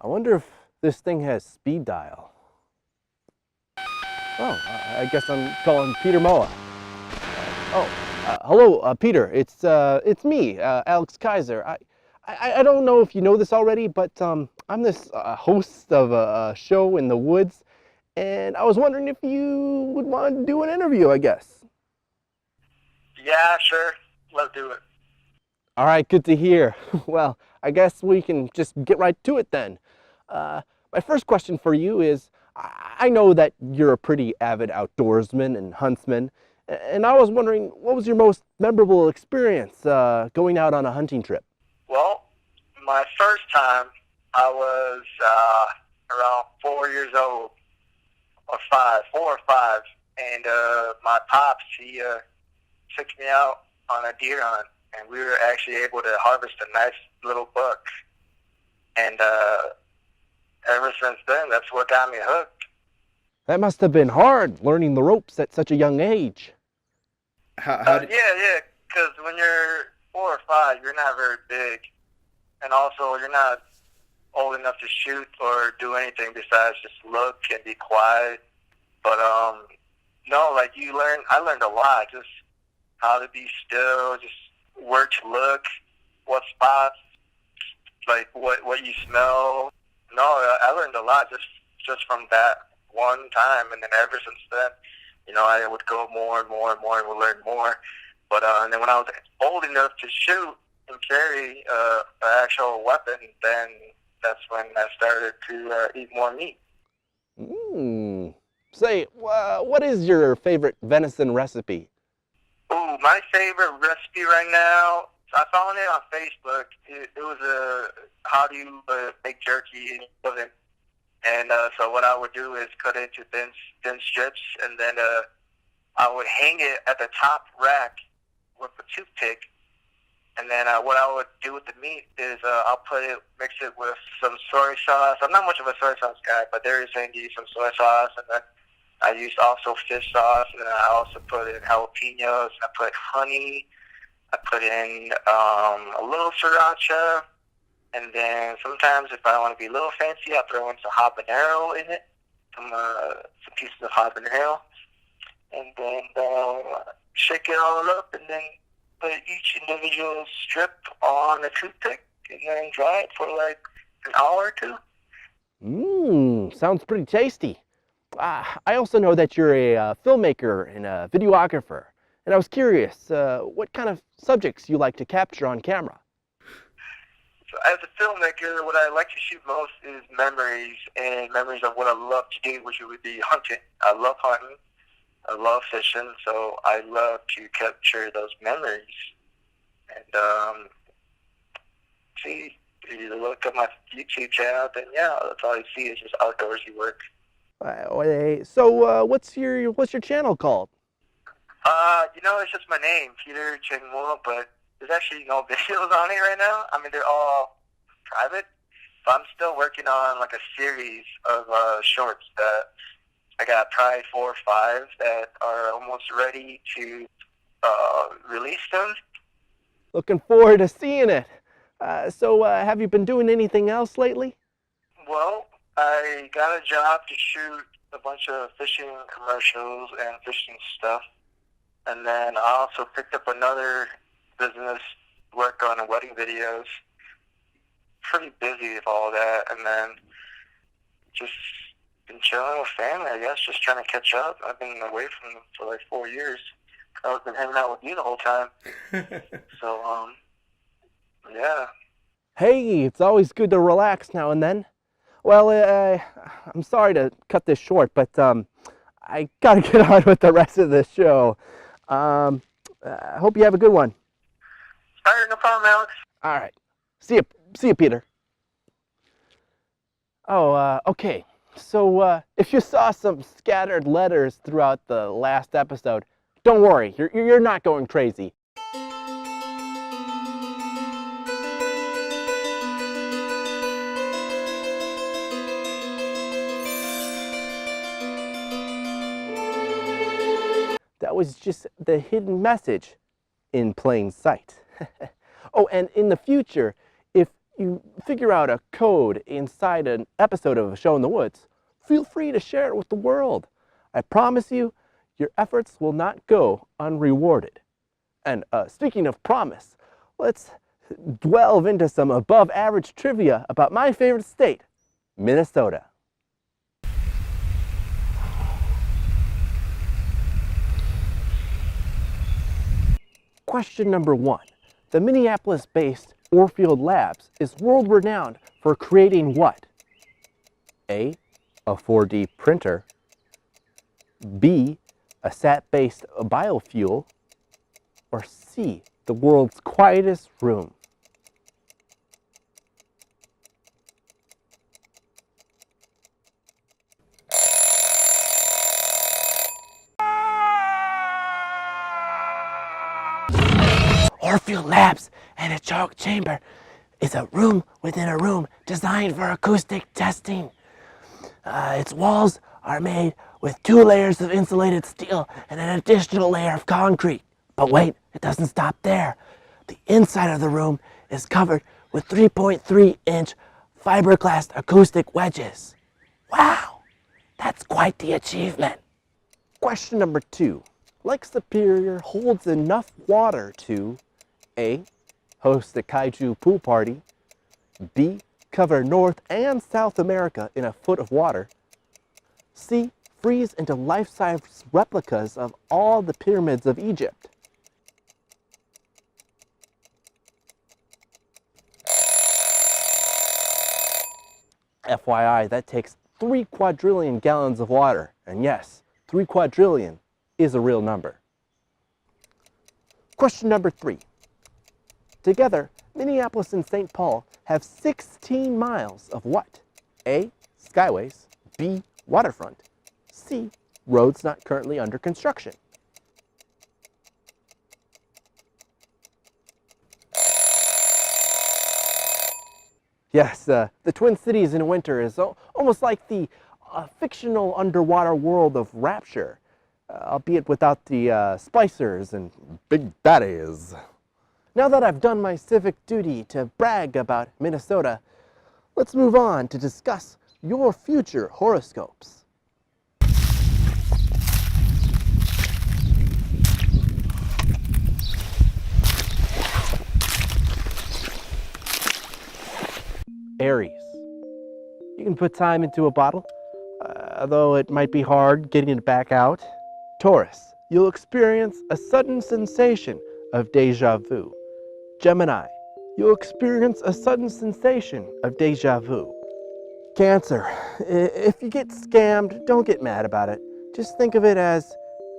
I wonder if this thing has speed dial. Oh, I guess I'm calling Peter Moua. Hello, Peter. It's me, Alex Kaiser. I don't know if you know this already, but I'm this host of a show in the woods, and I was wondering if you would want to do an interview, I guess. Yeah, sure. Let's do it. All right, good to hear. Well, I guess we can just get right to it then. My first question for you is, I know that you're a pretty avid outdoorsman and huntsman, and I was wondering, what was your most memorable experience going out on a hunting trip? Well, my first time, I was around 4 years old, or 4 or 5, and my pops, he took me out on a deer hunt, and we were actually able to harvest a nice little buck. And ever since then, that's what got me hooked. That must have been hard, learning the ropes at such a young age. Yeah, because when you're 4 or 5, you're not very big, and also you're not old enough to shoot or do anything besides just look and be quiet. But no, like I learned a lot, just how to be still, just where to look, what spots, like what you smell. No, I learned a lot just from that one time, and then ever since then, I would go more and more and more and would learn more. But and then when I was old enough to shoot and carry an actual weapon, then that's when I started to eat more meat. Say, what is your favorite venison recipe? Ooh, my favorite recipe right now, I found it on Facebook. It was how do you make jerky in your oven. And so what I would do is cut it into thin strips, and then I would hang it at the top rack with a toothpick. And then what I would do with the meat is I'll mix it with some soy sauce. I'm not much of a soy sauce guy, but there is indeed some soy sauce. And then I used also fish sauce, and then I also put in jalapenos, and I put honey. I put in a little sriracha. And then sometimes if I want to be a little fancy, I'll throw in some habanero in it, some pieces of habanero. And then shake it all up, and then put each individual strip on a toothpick, and then dry it for like an hour or two. Sounds pretty tasty. I also know that you're a filmmaker and a videographer, and I was curious, what kind of subjects you like to capture on camera? So as a filmmaker, what I like to shoot most is memories, and memories of what I love to do, which would be hunting. I love hunting. I love fishing, so I love to capture those memories. And see, if you look at my YouTube channel, then yeah, that's all you see is just outdoorsy work. So what's your channel called? It's just my name, Peter Moua, but there's actually no videos on it right now. I mean, they're all private, but I'm still working on like a series of shorts that I got probably 4 or 5 that are almost ready to release them. Looking forward to seeing it. So have you been doing anything else lately? Well, I got a job to shoot a bunch of fishing commercials and fishing stuff. And then I also picked up another business, work on wedding videos. Pretty busy with all that. And then just been chilling with family, I guess, just trying to catch up. I've been away from them for like 4 years. I've been hanging out with you the whole time. So, yeah. Hey, it's always good to relax now and then. Well, I'm sorry to cut this short, but I gotta get on with the rest of the show. I hope you have a good one. All right, no problem, Alex. All right. See you, Peter. Oh, okay. So, if you saw some scattered letters throughout the last episode, don't worry. You're not going crazy. That was just the hidden message in plain sight. Oh, and in the future, if you figure out a code inside an episode of A Show in the Woods, feel free to share it with the world. I promise you, your efforts will not go unrewarded. And speaking of promise, let's delve into some above average trivia about my favorite state, Minnesota. Question number 1. The Minneapolis-based Orfield Labs is world-renowned for creating what? A 4D printer, B, a sat-based biofuel, or C, the world's quietest room? Orfield Labs and a choke chamber is a room within a room designed for acoustic testing. Its walls are made with 2 layers of insulated steel and an additional layer of concrete. But wait, it doesn't stop there. The inside of the room is covered with 3.3-inch fiberglass acoustic wedges. Wow, that's quite the achievement. Question number 2. Lake Superior holds enough water to A, host a kaiju pool party, B, cover North and South America in a foot of water, C, freeze into life-size replicas of all the pyramids of Egypt. FYI, that takes 3 quadrillion gallons of water. And yes, 3 quadrillion is a real number. Question number 3. Together, Minneapolis and St. Paul have 16 miles of what? A, skyways, B, waterfront, C, roads not currently under construction. Yes, the Twin Cities in winter is almost like the fictional underwater world of Rapture, albeit without the splicers and big daddies. Now that I've done my civic duty to brag about Minnesota, let's move on to discuss your future horoscopes. Aries. You can put time into a bottle, although it might be hard getting it back out. Taurus. You'll experience a sudden sensation of deja vu. Gemini. You'll experience a sudden sensation of deja vu. Cancer. If you get scammed, don't get mad about it. Just think of it as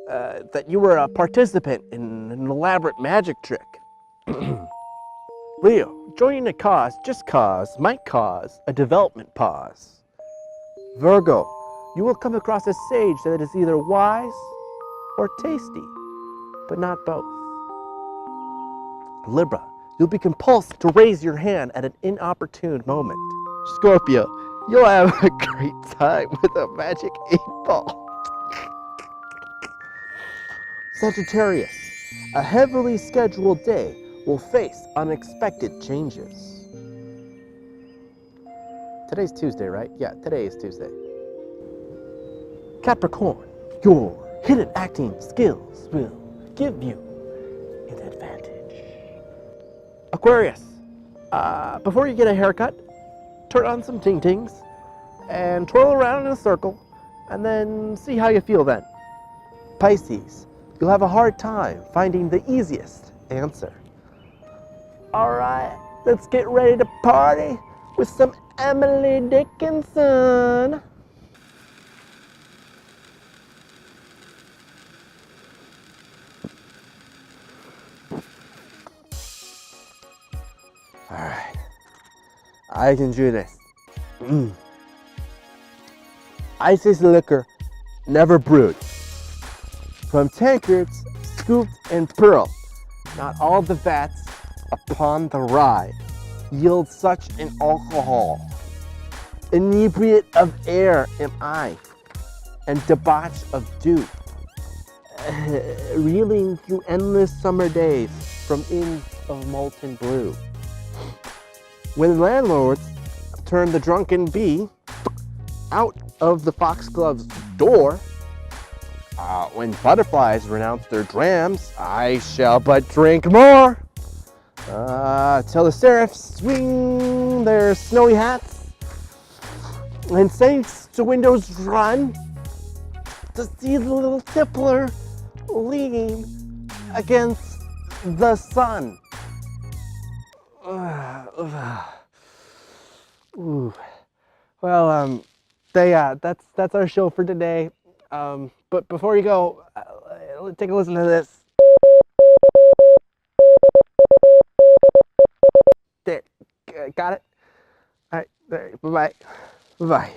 that you were a participant in an elaborate magic trick. Leo, joining a cause, just cause, might cause a development pause. Virgo, you will come across a sage that is either wise or tasty, but not both. Libra, you'll be compulsed to raise your hand at an inopportune moment. Scorpio, you'll have a great time with a magic 8-ball. Sagittarius, a heavily scheduled day will face unexpected changes. Today's Tuesday, right? Yeah, today is Tuesday. Capricorn, your hidden acting skills will give you an advantage. Aquarius, before you get a haircut, turn on some ting-tings and twirl around in a circle and then see how you feel then. Pisces, you'll have a hard time finding the easiest answer. All right, let's get ready to party with some Emily Dickinson. All right, I can do this. Ice's liquor, never brewed. From tankards, scooped and pearled, not all the vats upon the ride yield such an alcohol. Inebriate of air am I, and debauch of dew, reeling through endless summer days from inns of molten blue. when landlords turn the drunken bee out of the foxglove's door, when butterflies renounce their drams, I shall but drink more. Till the seraphs swing their snowy hats, and saints to windows run to see the little tippler leaning against the sun. Ooh. Well, that's our show for today. But before you go, take a listen to this. There, got it? All right, there, bye-bye. Bye-bye.